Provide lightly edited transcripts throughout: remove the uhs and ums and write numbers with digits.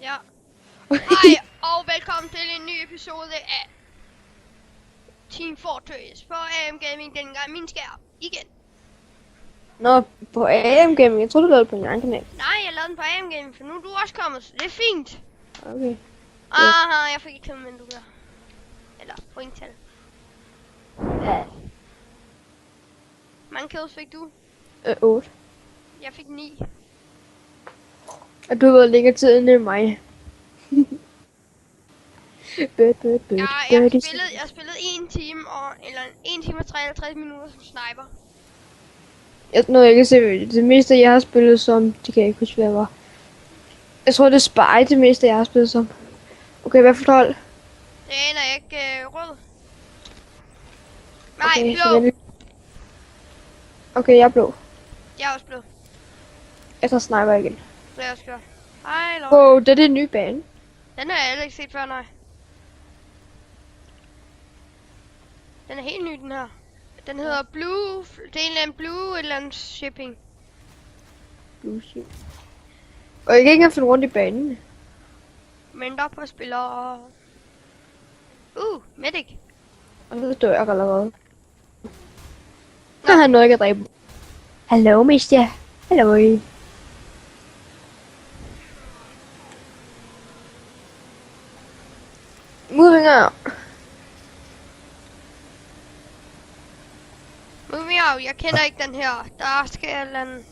Ja. Hej, og velkommen til en ny episode af Team Fortress på AM Gaming, dengang min skærm. Igen. Nå, på AM Gaming. Jeg troede, du lavede det på en anden kanal. Nej, jeg lavede den på AM Gaming, for nu er du også kommet, så det er fint. Okay. Aha, jeg fik ikke kommet, men du gør. Eller pointtal. Ja. Mange kills fik du? 8. Jeg fik 9. Og du har været længere tid end mig. Jeg spillede 1 time eller 1 time og 53 minutter som sniper. Jeg kan se, det meste jeg har spillet som, det kan jeg ikke huske, hvad var. Jeg tror, det er Spy, det meste jeg har spillet som. Okay, hvad for hold? Det aner jeg ikke, rød. Okay, Nej, blå. Okay, jeg er blå. Jeg er også blå. Jeg tager sniper igen. Det er også godt. Hej, lov. Wow, det er den nye bane. Den har jeg heller ikke set før, nej. Den er helt ny, den her. Den hedder Blue... Det er en eller anden Blue et eller andet shipping. Blue ship. Og jeg kan ikke engang finde rundt i banen. Mindre på spillere. Medic. Og så dør jeg allerede. Han har noget, jeg kan dræbe. Hallo, mister. Hallo. Moving out. Moving out. Jeg kender ikke den her. Der skal jeg lande.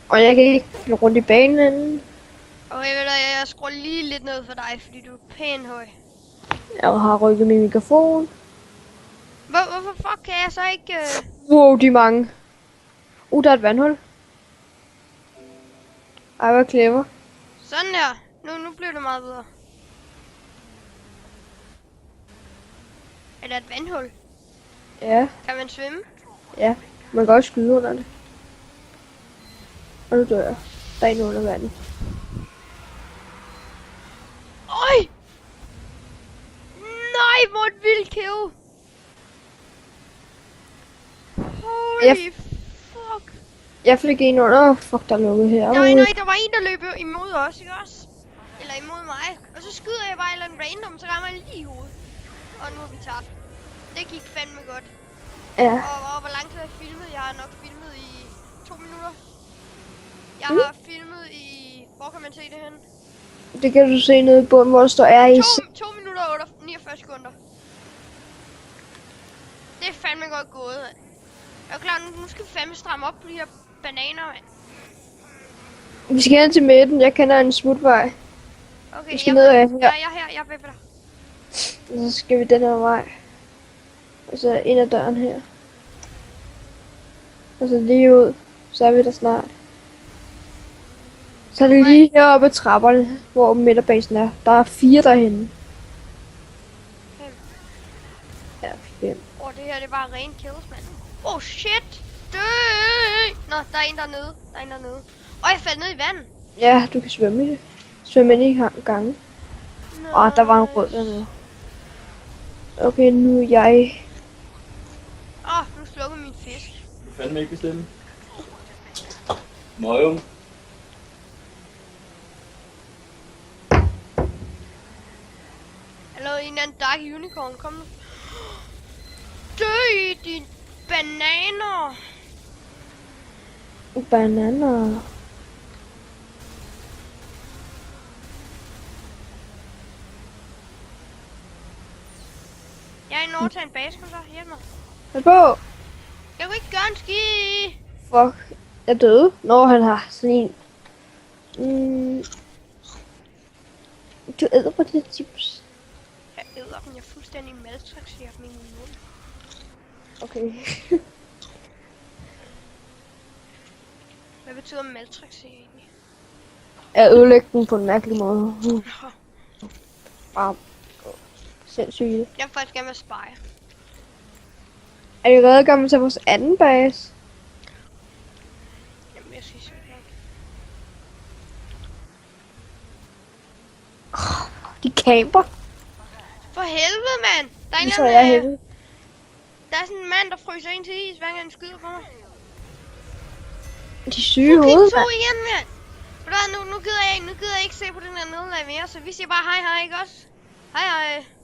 Og jeg kan ikke finde rundt i banen. Og jeg skruer lige lidt ned for dig, fordi du er pæn høj. Jeg har rykket min mikrofon. Hvorfor fuck kan jeg så ikke... Wow, de er mange. Der er et vandhul. Ej, hvor clever. Sådan der. Nu bliver det meget bedre. Er der et vandhul? Ja, Kan man svømme? ja. Man kan også skyde under det. Og nu dør jeg. Der er en under vandet. Oj! Nej, hvor et vildt kill! Holy fuck! Jeg fik en under. Fuck, der er lukket her. Nej, der var en, der løb imod os, ikke også? Eller imod mig. Og så skyder jeg bare et eller andet random, så rammer jeg lige i hovedet. Og nu er vi tabt. Det gik fandme godt. Ja. Og hvor lang tid har jeg filmet? Jeg har nok filmet i 2 minutter. Jeg har filmet i... Hvor kan man se det hen? Det kan du se nede i bunden, hvor der står RIC. 2 minutter og 49 sekunder. Det er fandme godt gået, mand. Jeg er klar, nu skal vi fandme stramme op på de her bananer, mand. Vi skal hen til midten. Jeg kender en smutvej. Okay, Vi skal ned ad her. jeg er her, jeg er bagved dig. Og så skal vi den her vej. Og så ind ad døren her. Og så lige ud. Så er vi der snart. Så er det lige heroppe ad trapperne, hvor midterbasen er. Der er 4 derhenne. 5. Ja, 5. Det her det er bare ren kills, mand. Shit! Dø! Nå, der er en dernede. Jeg faldt ned i vandet. Ja, du kan svømme i det. Svømme ind i gangen. Der var en rød dernede. Okay, nu er jeg... Nu slukker min fisk. Du fandme ikke bestemme. Møjum. Hallo, en eller anden dark unicorn, kom nu. Dø, de bananer. Bananer. Jeg er i Northern base, kom så, hjælp mig. Pas på! Jeg kunne ikke gøre en ski. Fuck. Jeg døde. Når han har sådan en... Du æder på de chips. Jeg æder dem, jeg er fuldstændig maltraxerer dem i min mund. Okay. Hvad betyder maltraxere egentlig? Jeg ødelægger den på en mærkelig måde. Bam. Sindssygt. Jeg vil faktisk gerne være spy. Er I reddet kommet til vores anden base? Jamen, jeg synes ikke. De camper. For helvede, mand! Der er en Det eller tror jeg anden, helvede. der er sådan en mand, der fryser ind til is, hver gang han skyder på mig. De er syge Fuck, hoved, to mand. igen, mand! For Nu gider jeg ikke se på den her nederlag mere, så vi siger bare hej hej, ikke også? Hej hej.